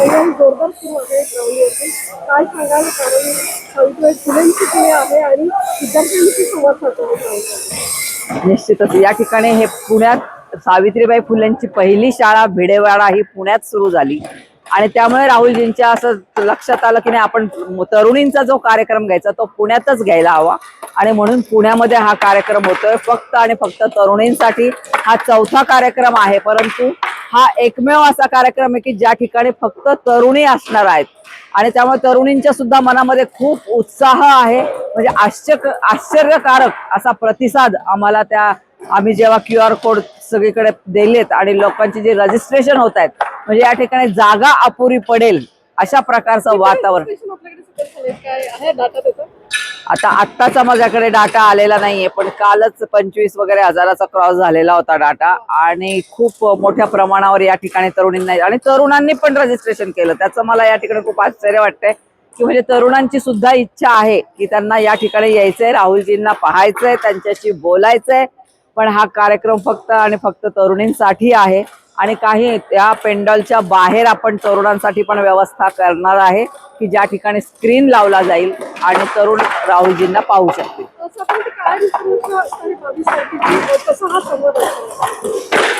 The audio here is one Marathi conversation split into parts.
तयारी जोरदार सुरू आहे ग्राउंडवरती. काय सांगाल? कारण सावित्रीबाई फुलेंची पुणे आहे आणि विद्यार्थ्यांशी संवाद साधतो ग्राउंडवर. निश्चितच या ठिकाणी हे पुण्यात सावित्रीबाई फुलेंची पहिली शाळा भिडेवाडा ही पुण्यात सुरू झाली आणि त्यामुळे राहुलजींच्या असं लक्षात आलं की नाही, आपण तरुणींचा जो कार्यक्रम घ्यायचा तो पुण्यातच घ्यायला हवा आणि म्हणून पुण्यामध्ये हा कार्यक्रम होतोय. फक्त आणि फक्त तरुणींसाठी हा चौथा कार्यक्रम आहे, परंतु हा एकमेव असा कार्यक्रम आहे की ज्या ठिकाणी फक्त तरुणी असणार आहेत आणि त्यामुळे तरुणींच्या सुद्धा मनामध्ये खूप उत्साह आहे. म्हणजे आश्चर्यकारक असा प्रतिसाद आम्हाला आम्ही जेव्हा QR कोड सगळीकडे दिलेत आणि लोकांची जे रजिस्ट्रेशन होत आहेत, म्हणजे या ठिकाणी जागा अपुरी पडेल अशा प्रकारचं वातावरण. आता आत्ताचा माझ्याकडे डाटा आलेला नाहीये, पण कालच 25 वगैरे हजाराचा क्रॉस झालेला होता डाटा आणि खूप मोठ्या प्रमाणावर या ठिकाणी तरुणींना आणि तरुणांनी पण रजिस्ट्रेशन केलं. त्याचं मला या ठिकाणी खूप आश्चर्य वाटतंय की म्हणजे तरुणांची सुद्धा इच्छा आहे की त्यांना या ठिकाणी यायचंय, राहुलजींना पाहायचंय, त्यांच्याशी बोलायचंय. पण हा कार्यक्रम फक्त आणि फक्त तरुणींसाठी आहे आणि काही त्या पेंडॉलच्या बाहेर आपण तरुणांसाठी पण व्यवस्था करणार आहे की ज्या ठिकाणी स्क्रीन लावला जाईल आणि तरुण राहुलजींना पाहू शकतील.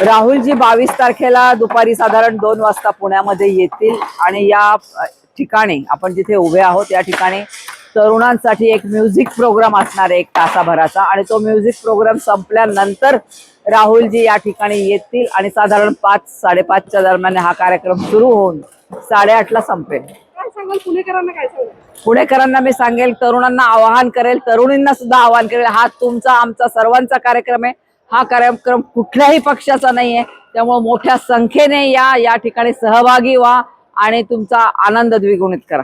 राहुलजी 22 तारखेला दुपारी साधारण 2 वाजता पुण्यामध्ये येतील आणि या ठिकाणी आपण जिथे उभे आहोत या ठिकाणी तरुणांसाठी एक म्युझिक प्रोग्राम असणार आहे 1 तासाभराचा आणि तो म्युझिक प्रोग्राम संपल्यानंतर राहुलजी या ठिकाणी येतील आणि साधारण 5-5:30च्या दरम्यान हा कार्यक्रम सुरू होऊन 8:30ला संपेल. काय सांगाल पुणेकरांना? काय सांगाल पुणेकरांना? मी सांगेल, तरुणांना आवाहन करेल, तरुणींना सुद्धा आवाहन करेल, हा तुमचा आमचा सर्वांचा कार्यक्रम आहे. हा कार्यक्रम कुठल्याही पक्षाचा नाहीये, त्यामुळे मोठ्या संख्येने या ठिकाणी सहभागी व्हा आणि तुमचा आनंद द्विगुणित करा.